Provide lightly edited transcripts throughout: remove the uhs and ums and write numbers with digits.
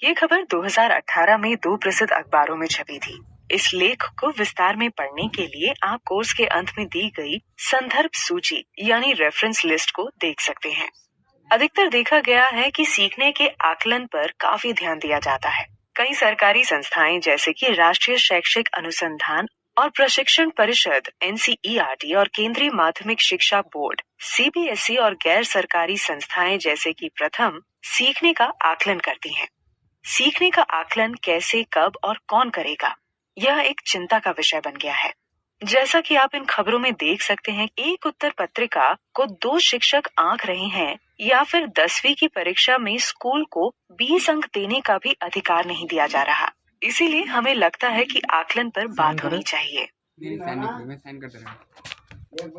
ये खबर 2018 में दो प्रसिद्ध अखबारों में छपी थी। इस लेख को विस्तार में पढ़ने के लिए आप कोर्स के अंत में दी गई संदर्भ सूची यानी रेफरेंस लिस्ट को देख सकते हैं। अधिकतर देखा गया है कि सीखने के आकलन पर काफी ध्यान दिया जाता है। कई सरकारी संस्थाएं जैसे कि राष्ट्रीय शैक्षिक अनुसंधान और प्रशिक्षण परिषद NCERT और केंद्रीय माध्यमिक शिक्षा बोर्ड CBSE और गैर सरकारी संस्थाएं जैसे कि प्रथम सीखने का आकलन करती हैं। सीखने का आकलन कैसे, कब और कौन करेगा, यह एक चिंता का विषय बन गया है। जैसा कि आप इन खबरों में देख सकते हैं, एक उत्तर पत्रिका को 2 शिक्षक आंक रहे हैं या फिर 10वीं की परीक्षा में स्कूल को 20 अंक देने का भी अधिकार नहीं दिया जा रहा। इसीलिए हमें लगता है कि आकलन पर बात होनी चाहिए।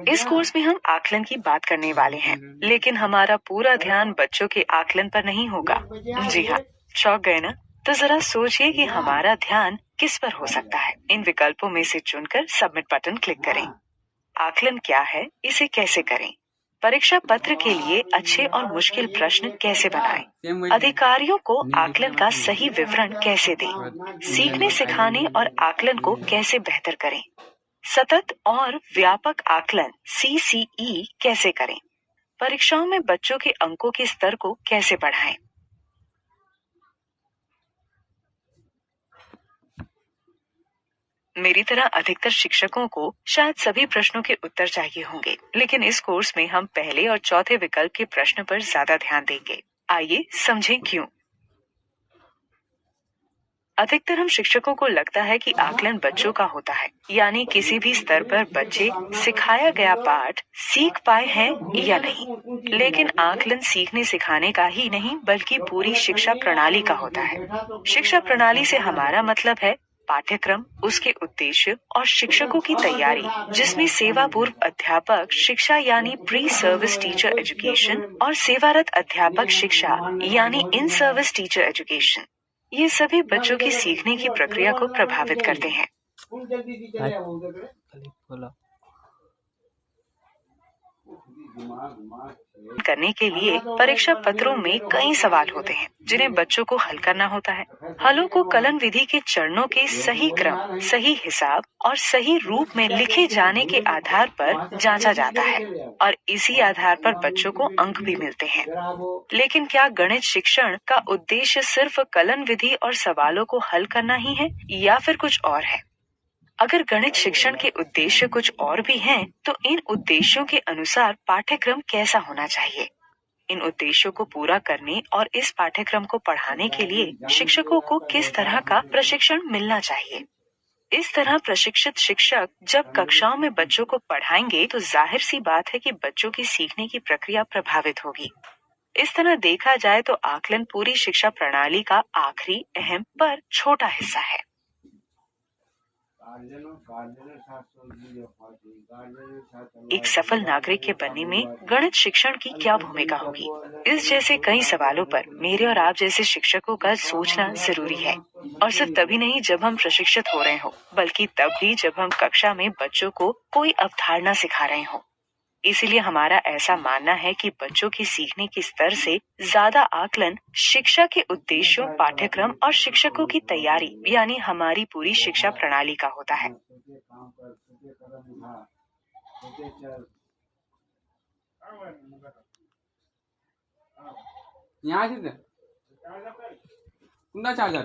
इस कोर्स में हम आकलन की बात करने वाले हैं, लेकिन हमारा पूरा ध्यान बच्चों के आकलन पर नहीं होगा। जी हाँ, चौंक गए ना? तो जरा सोचिए कि हमारा ध्यान किस पर हो सकता है। इन विकल्पों में से चुनकर सबमिट बटन क्लिक करें। आकलन क्या है, इसे कैसे करें, परीक्षा पत्र के लिए अच्छे और मुश्किल प्रश्न कैसे बनाएं, अधिकारियों को आकलन का सही विवरण कैसे दें, सीखने सिखाने और आकलन को कैसे बेहतर करें, सतत और व्यापक आकलन CCE कैसे करें, परीक्षाओं में बच्चों के अंकों के स्तर को कैसे बढ़ाएं। मेरी तरह अधिकतर शिक्षकों को शायद सभी प्रश्नों के उत्तर चाहिए होंगे, लेकिन इस कोर्स में हम पहले और चौथे विकल्प के प्रश्न पर ज्यादा ध्यान देंगे। आइए समझें क्यों। अधिकतर हम शिक्षकों को लगता है कि आकलन बच्चों का होता है, यानी किसी भी स्तर पर बच्चे सिखाया गया पाठ सीख पाए हैं या नहीं। लेकिन आकलन सीखने सिखाने का ही नहीं बल्कि पूरी शिक्षा प्रणाली का होता है। शिक्षा प्रणाली से हमारा मतलब है पाठ्यक्रम, उसके उद्देश्य और शिक्षकों की तैयारी, जिसमें सेवा पूर्व अध्यापक शिक्षा यानी प्री सर्विस टीचर एजुकेशन और सेवारत अध्यापक शिक्षा यानी इन सर्विस टीचर एजुकेशन, ये सभी बच्चों की सीखने की प्रक्रिया को प्रभावित करते हैं। करने के लिए परीक्षा पत्रों में कई सवाल होते हैं जिन्हें बच्चों को हल करना होता है। हलों को कलन विधि के चरणों के सही क्रम, सही हिसाब और सही रूप में लिखे जाने के आधार पर जांचा जाता है और इसी आधार पर बच्चों को अंक भी मिलते हैं। लेकिन क्या गणित शिक्षण का उद्देश्य सिर्फ कलन विधि और सवालों को हल करना ही है या फिर कुछ और है? अगर गणित शिक्षण के उद्देश्य कुछ और भी हैं, तो इन उद्देश्यों के अनुसार पाठ्यक्रम कैसा होना चाहिए? इन उद्देश्यों को पूरा करने और इस पाठ्यक्रम को पढ़ाने के लिए शिक्षकों को किस तरह का प्रशिक्षण मिलना चाहिए? इस तरह प्रशिक्षित शिक्षक जब कक्षाओं में बच्चों को पढ़ाएंगे तो जाहिर सी बात है कि बच्चों की सीखने की प्रक्रिया प्रभावित होगी। इस तरह देखा जाए तो आकलन पूरी शिक्षा प्रणाली का आखिरी, अहम पर छोटा हिस्सा है। एक सफल नागरिक के बनने में गणित शिक्षण की क्या भूमिका होगी? इस जैसे कई सवालों पर मेरे और आप जैसे शिक्षकों का सोचना जरूरी है, और सिर्फ तभी नहीं जब हम प्रशिक्षित हो रहे हो, बल्कि तब भी जब हम कक्षा में बच्चों को कोई अवधारणा सिखा रहे हो। इसीलिए हमारा ऐसा मानना है कि बच्चों की सीखने के स्तर से ज्यादा आकलन शिक्षा के उद्देश्यों, पाठ्यक्रम और शिक्षकों की तैयारी यानी हमारी पूरी शिक्षा प्रणाली का होता है। यहाँ से चार्जर